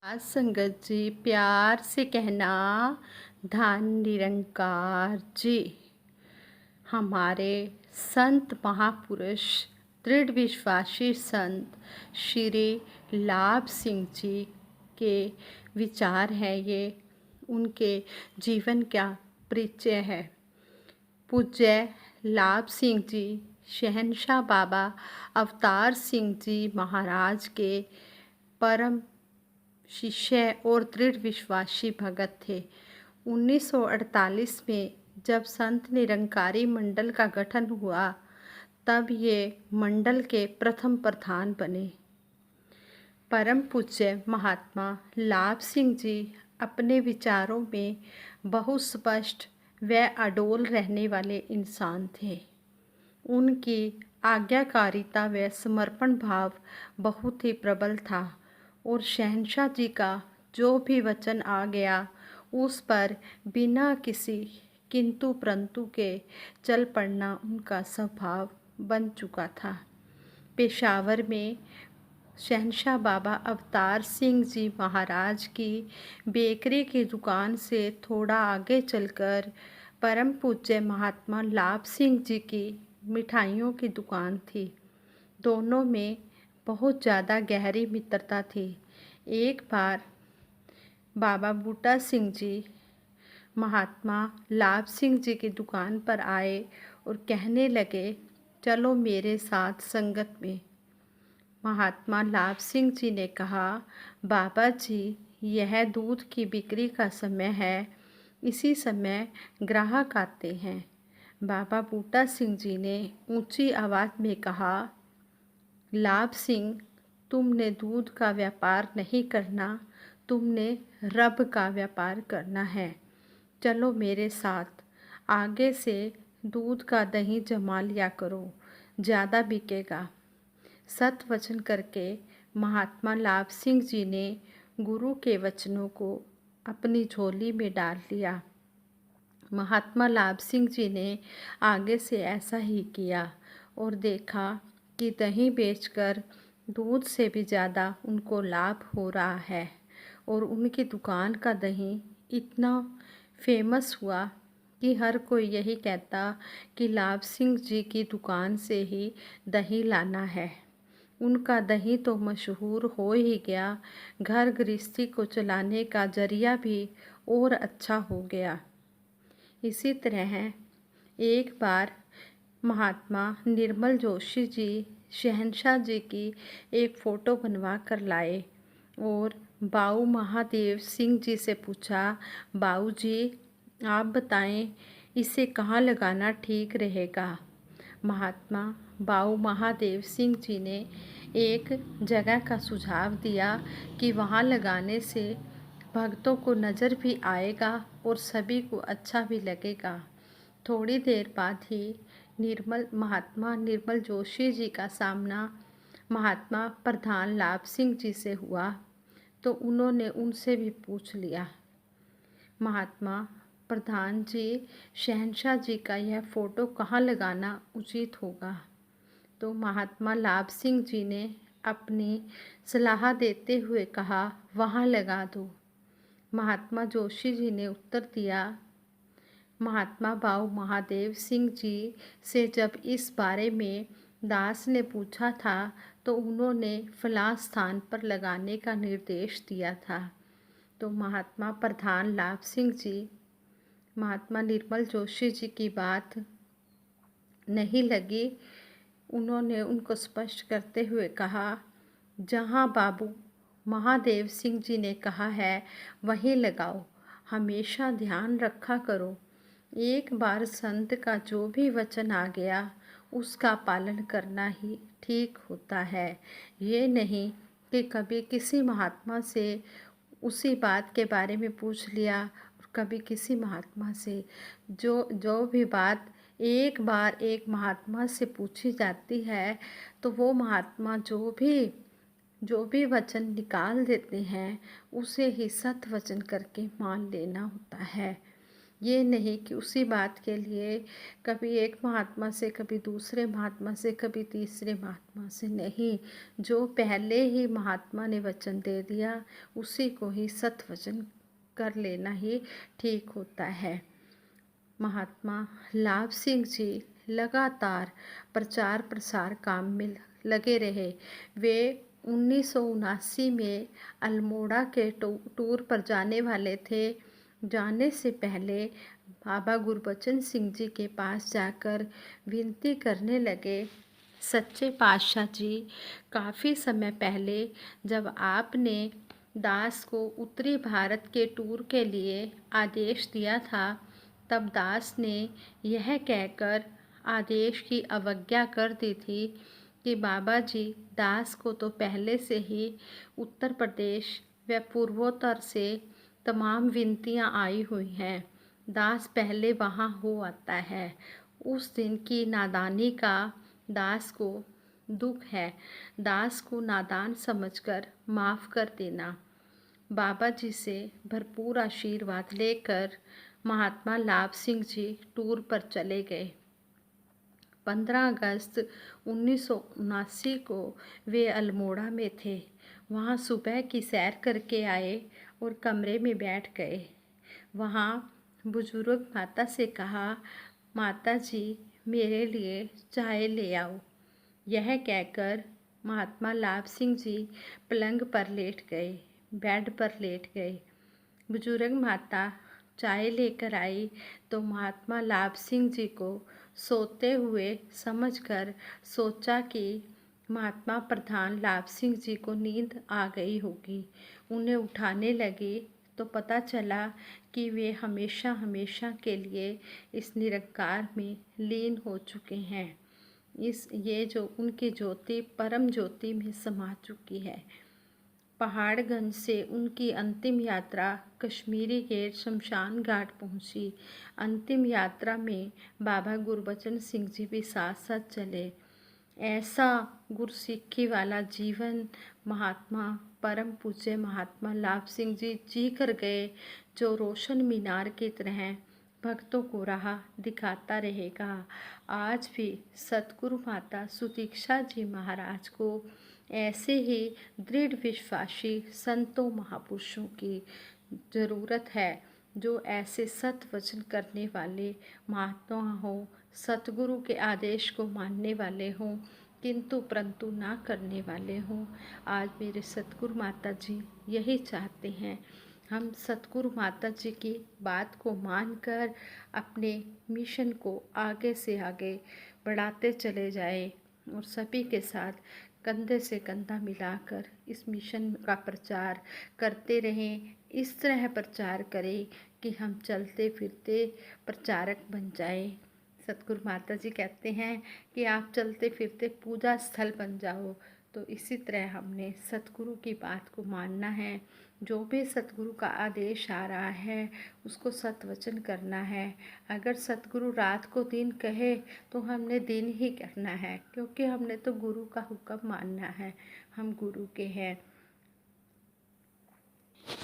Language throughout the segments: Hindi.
आज संगत जी प्यार से कहना धन निरंकार जी। हमारे संत महापुरुष दृढ़ विश्वासी संत श्री लाभ सिंह जी के विचार हैं। ये उनके जीवन का परिचय है। पूज्य लाभ सिंह जी शहंशाह बाबा अवतार सिंह जी महाराज के परम शिष्य और दृढ़ विश्वासी भगत थे। 1948 में जब संत निरंकारी मंडल का गठन हुआ तब ये मंडल के प्रथम प्रधान बने। परम पूज्य महात्मा लाभ सिंह जी अपने विचारों में बहुत स्पष्ट व अडोल रहने वाले इंसान थे। उनकी आज्ञाकारिता व समर्पण भाव बहुत ही प्रबल था और शहंशाह जी का जो भी वचन आ गया उस पर बिना किसी किंतु परंतु के चल पड़ना उनका स्वभाव बन चुका था। पेशावर में शहंशाह बाबा अवतार सिंह जी महाराज की बेकरी की दुकान से थोड़ा आगे चलकर परम पूज्य महात्मा लाभ सिंह जी की मिठाइयों की दुकान थी। दोनों में बहुत ज़्यादा गहरी मित्रता थी। एक बार बाबा बूटा सिंह जी महात्मा लाभ सिंह जी की दुकान पर आए और कहने लगे, चलो मेरे साथ संगत में। महात्मा लाभ सिंह जी ने कहा, बाबा जी यह दूध की बिक्री का समय है, इसी समय ग्राहक आते हैं। बाबा बूटा सिंह जी ने ऊंची आवाज़ में कहा, लाभ सिंह तुमने दूध का व्यापार नहीं करना, तुमने रब का व्यापार करना है। चलो मेरे साथ, आगे से दूध का दही जमा लिया करो, ज़्यादा बिकेगा। सत वचन करके महात्मा लाभ सिंह जी ने गुरु के वचनों को अपनी झोली में डाल लिया। महात्मा लाभ सिंह जी ने आगे से ऐसा ही किया और देखा कि दही बेचकर दूध से भी ज़्यादा उनको लाभ हो रहा है और उनकी दुकान का दही इतना फेमस हुआ कि हर कोई यही कहता कि लाभ सिंह जी की दुकान से ही दही लाना है। उनका दही तो मशहूर हो ही गया, घर गृहस्थी को चलाने का जरिया भी और अच्छा हो गया। इसी तरह एक बार महात्मा निर्मल जोशी जी शहंशाह जी की एक फ़ोटो बनवा कर लाए और बाऊ महादेव सिंह जी से पूछा, बाऊ जी आप बताएं इसे कहाँ लगाना ठीक रहेगा। महात्मा बाऊ महादेव सिंह जी ने एक जगह का सुझाव दिया कि वहाँ लगाने से भक्तों को नज़र भी आएगा और सभी को अच्छा भी लगेगा। थोड़ी देर बाद ही महात्मा निर्मल जोशी जी का सामना महात्मा प्रधान लाभ सिंह जी से हुआ तो उन्होंने उनसे भी पूछ लिया, महात्मा प्रधान जी शहंशाह जी का यह फ़ोटो कहाँ लगाना उचित होगा। तो महात्मा लाभ सिंह जी ने अपनी सलाह देते हुए कहा, वहाँ लगा दो। महात्मा जोशी जी ने उत्तर दिया, महात्मा बाऊ महादेव सिंह जी से जब इस बारे में दास ने पूछा था तो उन्होंने फलां स्थान पर लगाने का निर्देश दिया था। तो महात्मा प्रधान लाभ सिंह जी महात्मा निर्मल जोशी जी की बात नहीं लगी। उन्होंने उनको स्पष्ट करते हुए कहा, जहाँ बाबू महादेव सिंह जी ने कहा है वहीं लगाओ, हमेशा ध्यान रखा करो। एक बार संत का जो भी वचन आ गया उसका पालन करना ही ठीक होता है। ये नहीं कि कभी किसी महात्मा से उसी बात के बारे में पूछ लिया और कभी किसी महात्मा से। जो भी बात एक बार एक महात्मा से पूछी जाती है तो वो महात्मा जो भी वचन निकाल देते हैं उसे ही सत वचन करके मान लेना होता है। ये नहीं कि उसी बात के लिए कभी एक महात्मा से, कभी दूसरे महात्मा से, कभी तीसरे महात्मा से, नहीं। जो पहले ही महात्मा ने वचन दे दिया उसी को ही सत वचन कर लेना ही ठीक होता है। महात्मा लाभ सिंह जी लगातार प्रचार प्रसार काम में लगे रहे। वे 1979 में अल्मोड़ा के टूर पर जाने वाले थे। जाने से पहले बाबा गुरबचन सिंह जी के पास जाकर विनती करने लगे, सच्चे पातशाह जी, काफ़ी समय पहले जब आपने दास को उत्तरी भारत के टूर के लिए आदेश दिया था, तब दास ने यह कहकर आदेश की अवज्ञा कर दी थी कि बाबा जी, दास को तो पहले से ही उत्तर प्रदेश व पूर्वोत्तर से तमाम विनतियां आई हुई हैं। दास पहले वहां हो आता है। उस दिन की नादानी का दास को दुख है। दास को नादान समझकर माफ़ कर देना। बाबा जी से भरपूर आशीर्वाद लेकर महात्मा लाभ सिंह जी टूर पर चले गए। 15 अगस्त 1979 को वे अल्मोड़ा में थे। वहाँ सुबह की सैर करके आए और कमरे में बैठ गए। वहाँ बुजुर्ग माता से कहा, माता जी, मेरे लिए चाय ले आओ। यह कहकर महात्मा लाभ सिंह जी पलंग पर लेट गए, बेड पर लेट गए। बुजुर्ग माता चाय लेकर आई तो महात्मा लाभ सिंह जी को सोते हुए समझकर सोचा कि महात्मा प्रधान लाभ सिंह जी को नींद आ गई होगी। उन्हें उठाने लगी तो पता चला कि वे हमेशा हमेशा के लिए इस निरंकार में लीन हो चुके हैं। ये जो उनकी ज्योति परम ज्योति में समा चुकी है। पहाड़गंज से उनकी अंतिम यात्रा कश्मीरी गेट शमशान घाट पहुंची। अंतिम यात्रा में बाबा गुरबचन सिंह जी भी साथ साथ चले। ऐसा गुरसिक्खी वाला जीवन महात्मा परम पूज्य महात्मा लाभ सिंह जी जी कर गए, जो रोशन मीनार की तरह भक्तों को राह दिखाता रहेगा। आज भी सतगुरु माता सुदीक्षा जी महाराज को ऐसे ही दृढ़ विश्वासी संतों महापुरुषों की ज़रूरत है, जो ऐसे सत वचन करने वाले महात्मा हों, सतगुरु के आदेश को मानने वाले हों, किंतु परंतु ना करने वाले हों। आज मेरे सतगुरु माता जी यही चाहते हैं, हम सतगुरु माता जी की बात को मानकर अपने मिशन को आगे से आगे बढ़ाते चले जाएं और सभी के साथ कंधे से कंधा मिलाकर इस मिशन का प्रचार करते रहें। इस तरह प्रचार करें कि हम चलते फिरते प्रचारक बन जाएं। सतगुरु माता जी कहते हैं कि आप चलते फिरते पूजा स्थल बन जाओ। तो इसी तरह हमने सतगुरु की बात को मानना है। जो भी सतगुरु का आदेश आ रहा है उसको सतवचन करना है। अगर सतगुरु रात को दिन कहे तो हमने दिन ही करना है, क्योंकि हमने तो गुरु का हुक्म मानना है। हम गुरु के हैं।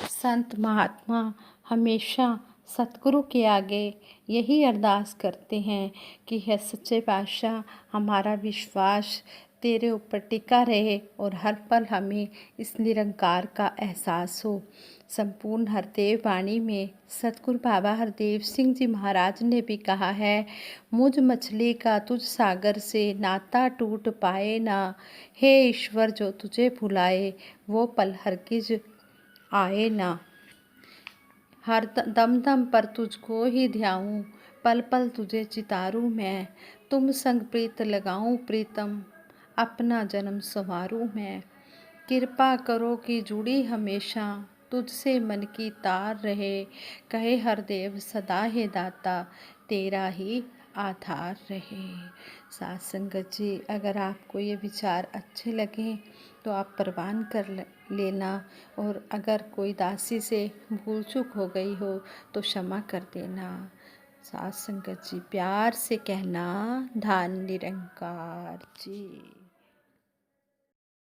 संत महात्मा हमेशा सतगुरु के आगे यही अरदास करते हैं कि है सच्चे पातशाह, हमारा विश्वास तेरे ऊपर टिका रहे और हर पल हमें इस निरंकार का एहसास हो। संपूर्ण हरदेव वाणी में सतगुरु बाबा हरदेव सिंह जी महाराज ने भी कहा है, मुझ मछली का तुझ सागर से नाता टूट पाए ना, हे ईश्वर जो तुझे भुलाए वो पल हरगिज आए ना। हर दम दम पर तुझको ही ध्याऊं, पल पल तुझे चितारूं मैं, तुम संग प्रीत लगाऊं प्रीतम, अपना जन्म संवारूं मैं। कृपा करो कि जुड़ी हमेशा तुझसे मन की तार रहे, कहे हरदेव सदा है दाता तेरा ही आधार रहे। साथ संगत जी, अगर आपको ये विचार अच्छे लगें तो आप प्रवान कर लेना, और अगर कोई दासी से भूल चूक हो गई हो तो क्षमा कर देना। साथ संगत जी, प्यार से कहना, धन निरंकार जी।